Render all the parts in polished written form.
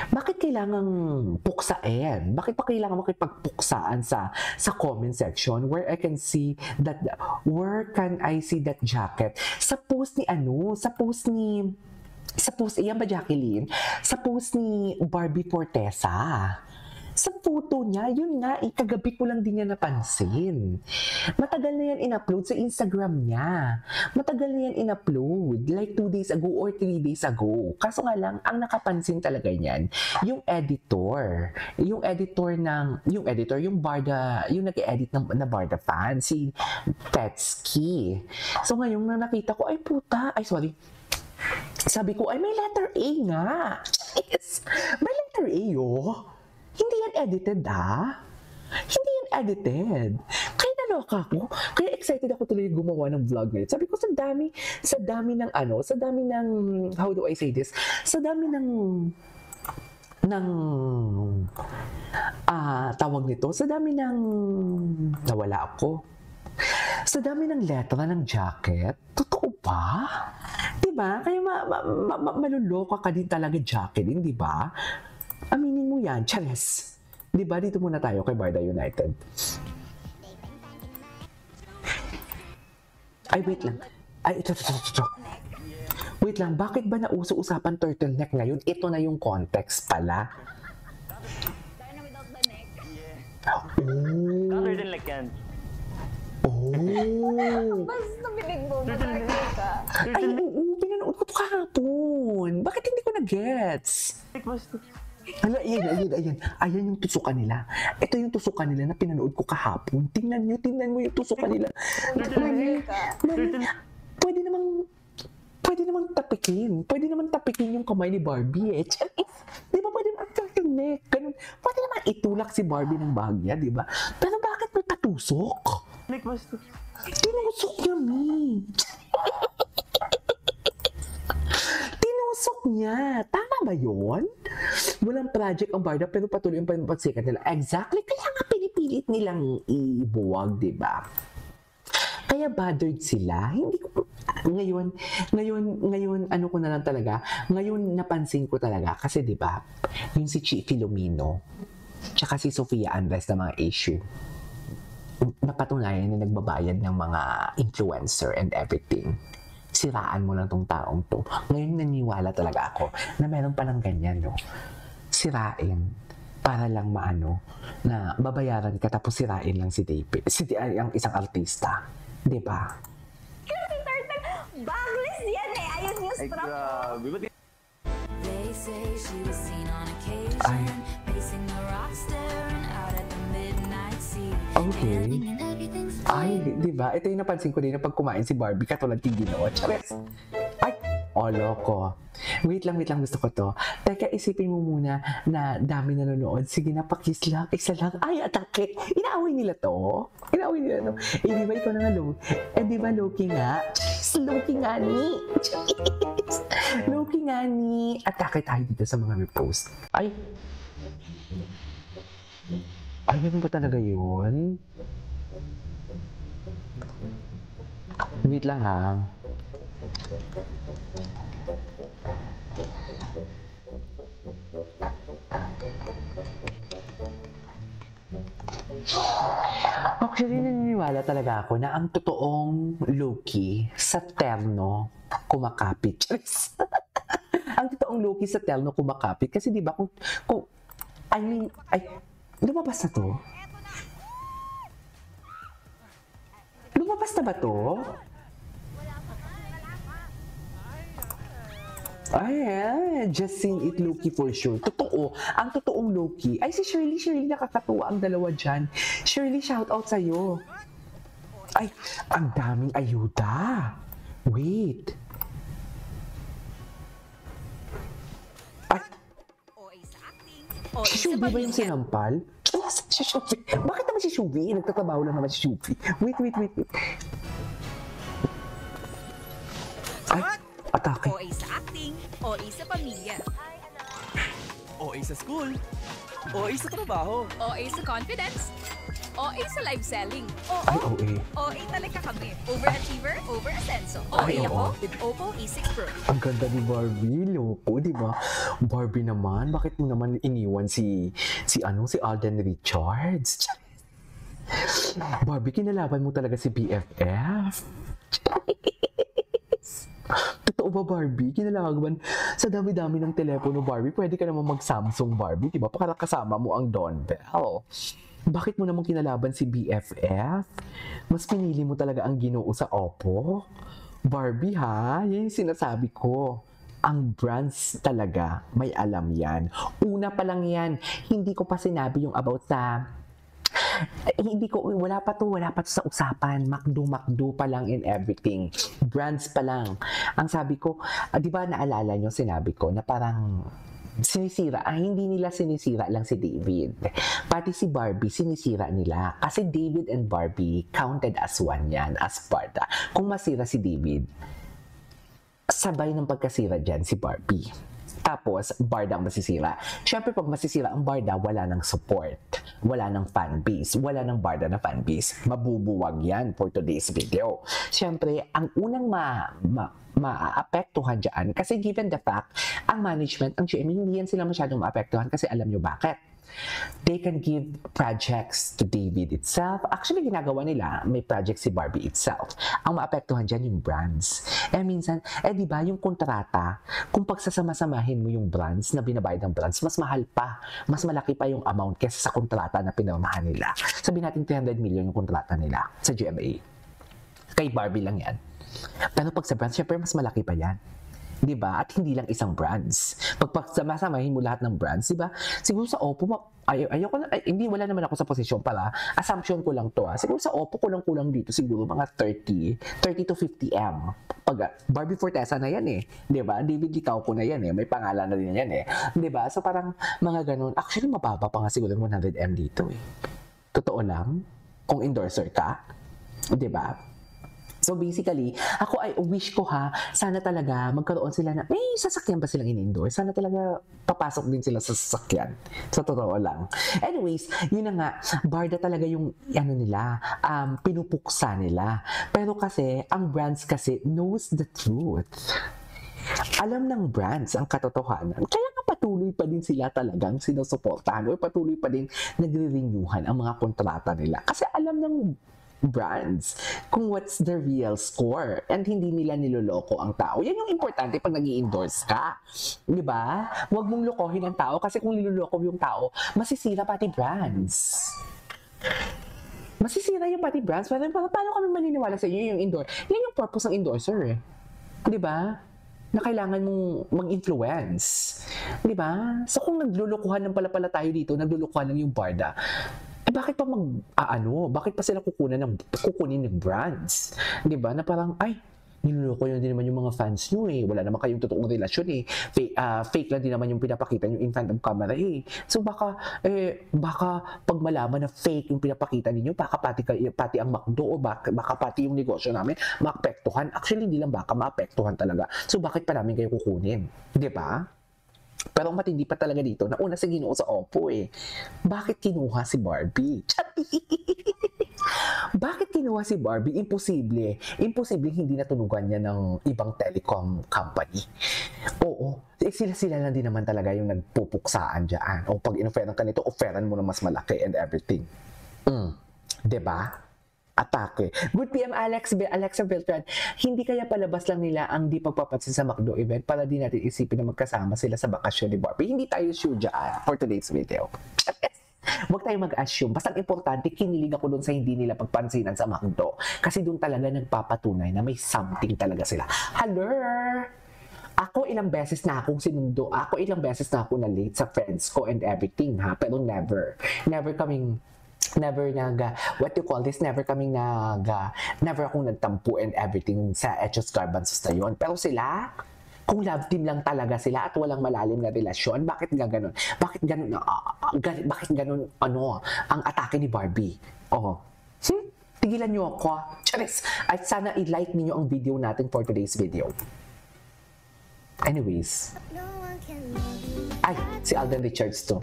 bakit kailangang puksain? Bakit pa kailangan makipagpuksaan sa comment section where I can see that, where can I see that jacket? Sa post ni iyan ba Jacqueline? Sa post ni Barbie Fortesa. Sa photo niya, yun nga, kagabi ko lang din niya napansin. Matagal na yan in-upload sa Instagram niya. Matagal na yan in-upload. Like 2 days ago or 3 days ago. Kaso nga lang, ang nakapansin talaga niyan, yung editor. Yung Barda, yung nag-edit na Barda fan, si Petsky. So ngayon na nakita ko, sabi ko, may letter A nga. Yes, may letter A, oh. Hindi yan edited, Hindi yan edited. Kaya naloka ako. Kaya excited ako tuloy gumawa ng vlog ngayon. Sabi ko, sa dami ng how do I say this? Sa dami ng tawag nito, sa dami ng nawala ako. Sa dami ng letra ng jacket, totoo ba? Diba? Kaya maluloka ka din talaga, Jacqueline, diba? Aminin mo yan, Chares. Diba? Dito muna tayo kay Barda United. Ay, wait lang. Ay, ito. Wait lang, bakit ba nauso-usapan turtleneck ngayon? Ito na yung context pala. Diana without the neck? Oh. Turtleneck yan. Oh. Basta binig mo, turtleneck ka. Ay, oo, pinanood ko ito kahapon. Bakit hindi ko na-gets? Hala, ayan. Ayan yung tusukan nila. Ito yung tusukan nila na pinanood ko kahapon. Tingnan mo yung tusukan nila. Pwede namang tapikin. Pwede naman tapikin yung kamay ni Barbie, eh. Di ba pwede naman turtleneck? Ganun. Pwede naman itulak si Barbie ng bahagya, di ba? Pero bakit may patusok? Tinusok niya, Mi. Tinusok niya. Tama ba yun? Walang project ang Barda pero patuloy yung pagsikat nila. Exactly. Kaya nga pinipilit nilang ibuwag, di ba? Kaya bothered sila. Hindi ko ngayon ano ko na lang talaga. Ngayon napansin ko talaga kasi di ba? Yung si Chi Filomeno tsaka si Sofia Andres na mga issue. Napatunayan na nagbabayad ng mga influencer and everything. Siraan mo lang tong taong to. Ngayon naniwala talaga ako na meron palang ganyan, no? Sirain para lang na babayaran ka tapos sirain lang si David. Ang isang artista. Diba? Kasi turtle, baglis yan eh. Ayun yung Ay, strap. grabe. Ba't They say she was seen on occasion, pacing the rocks, staring out at the midnight sea. Okay. And everything's Ay, di ba? Ito yung napansin ko din na pag kumain si Barbie, katulad yung ginawa. Chares! Ay! Oh, loko. Wait lang, gusto ko to. Teka, isipin mo muna na dami nanonood. Sige na, pakis lang, isa lang. Ay, atake! Inaaway nila to. Eh, di ba ikaw na nga, di ba Loki nga? Loki nga ni. Loki nga ni. Atake tayo dito sa mga repost. Ay! Ay, ganun ba talaga yun? Wait lang, ha? Actually, naniniwala talaga ako na ang totoong Loki sa terno kumakapit. Ang totoong Loki sa terno kumakapit. Kasi di ba lumabas na to? Lumabas na ba to? Ay, just seen it Loki for sure. Totoo. Ang totoong Loki. Ay, si Shirley. Shirley, nakakatuwa ang dalawa dyan. Shirley, shout out sa'yo. Ay, ang daming ayuda. Wait. Ay, si Shubi ba yung sinampal? Si Shubi. Bakit naman si Shubi? Nagtatrabaho lang naman si Shubi. Wait. Ay, atake. OA sa acting, OA sa pamilya, OA sa school, OA sa trabaho, OA sa confidence, OA sa live selling. Ay, Oo, OA. OA talaga kami. Overachiever, overasenso. Ay, OA ako oo. with Oppo E6 Pro. Ang ganda ni Barbie, loko, di ba? Barbie naman, bakit mo naman iniwan si Alden Richards? Barbie, kinalaban mo talaga si BFF. Totoo ba, Barbie? Kinalaban sa dami-dami ng telepono, Barbie, pwede ka naman mag-Samsung, Barbie, di ba? Para kasama mo ang Don Bell. Bakit mo naman kinalaban si BFF? Mas pinili mo talaga ang Ginoo sa Oppo? Barbie, ha? Yan yung sinasabi ko. Ang brands talaga, may alam yan. Una pa lang yan, hindi ko pa sinabi yung about sa... wala pa to sa usapan. McDo pa lang in everything. Brands pa lang. Ang sabi ko, di ba naalala nyo, sinabi ko na parang sinisira, hindi nila sinisira lang si David. Pati si Barbie, sinisira nila. Kasi David and Barbie counted as one yan, as part. Kung masira si David, sabay ng pagkasira dyan si Barbie. Tapos, Barda ang masisira. Siyempre, pag masisira ang Barda, wala ng support. Wala ng fanbase. Wala ng Barda na fanbase. Mabubuwag yan for today's video. Siyempre, ang unang maapektuhan dyan, kasi given the fact, ang management, ang GM, hindi yan sila masyadong maapektuhan kasi alam nyo bakit. They can give projects to David itself. Actually, ginagawa nila, may project si Barbie itself. Ang maapektuhan dyan yung brands. Minsan, di ba, yung kontrata, kung pagsasama-samahin mo yung brands na binabayad ng brands, mas mahal pa. Mas malaki pa yung amount kesa sa kontrata na pinirmahan nila. Sabihin natin 300 million yung kontrata nila sa GMA. Kay Barbie lang yan. Pero pag sa brands, syempre mas malaki pa yan. Diba? At hindi lang isang brands. Pag sama-samahin mo lahat ng brands, diba? Siguro sa Oppo, ayoko na, hindi, wala naman ako sa posisyon para, assumption ko lang to. Siguro sa Oppo, kulang-kulang dito, siguro mga 30 to 50 M. Pag Barbie Fortesa na yan eh. Diba? David Licao ko na yan eh. May pangalan na din yan eh. Diba? So parang mga ganun. Actually, mababa pa nga siguro 100 M dito eh. Totoo lang. Kung endorser ka. Diba? So basically, ako ay wish ko sana talaga magkaroon sila na, may sasakyan ba silang in-endorse? Sana talaga papasok din sila sa sasakyan. Sa totoo lang. Anyways, yun na nga, Barda talaga yung nila, pinupuksa nila. Pero kasi, ang brands kasi knows the truth. Alam ng brands ang katotohanan. Kaya nga patuloy pa din sila talagang sinusuportahan o patuloy pa din nagre-renewhan ang mga kontrata nila. Kasi alam ng brands kung what's the real score and hindi nila niloloko ang tao. Yan yung importante pag nag-i-endorse ka. Di ba? Huwag mong lokohin ang tao kasi kung niloloko yung tao, masisira pati brands. Masisira yung pati brands. Paano kami maniniwala sa iyo yung endorse? Yan yung purpose ng endorser eh. Di ba? Na kailangan mong mag-influence. Di ba? So kung naglulukuhan ng pala tayo dito, naglulukuhan lang yung Barda, bakit pa bakit pa sila kukunin ng brands? 'Di ba? Na parang niloloko yun din naman yung mga fans nyo eh. Wala naman kayong totoong relasyon eh. Fake lang din naman yung pinapakita nyo in front of camera eh. So baka pag malaman na fake yung pinapakita ninyo, baka pati ang McDo o baka pati yung negosyo namin maapektuhan. Actually, hindi lang baka maapektuhan talaga. So bakit pa namin kayo kukunin? 'Di ba? Pero ang matindi pa talaga dito, nauna si Ginoo sa Oppo eh. Bakit kinuha si Barbie? Bakit kinuha si Barbie? Imposible. Imposible hindi natunugan niya ng ibang telecom company. Oo. Sila lang din naman talaga yung nagpupuksaan dyan. O pag inoferan ka nito, offeran mo na mas malaki and everything. Diba? Atake. Good PM Alexa Beltran, hindi kaya palabas lang nila ang di pagpapansin sa McDo event para di natin isipin na magkasama sila sa bakasyon ni Barbie. Hindi tayo sure dyan for today's video. Huwag tayong mag-assume. Basta importante, kinilig ako doon sa hindi nila pagpansinan sa McDo. Kasi doon talaga nagpapatunay na may something talaga sila. Hello! Ako ilang beses na akong sinundo. Ako ilang beses na ako na late sa friends ko and everything Pero never akong nagtampo and everything sa Echos Garbanzos na yun. Pero sila, kung love team lang talaga sila at walang malalim na relasyon, bakit ganun? Bakit ganun ang atake ni Barbie? Tigilan nyo ako. Charis! At sana i-like niyo ang video natin for today's video. Anyways. Si Alden Richards to.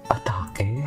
Atake?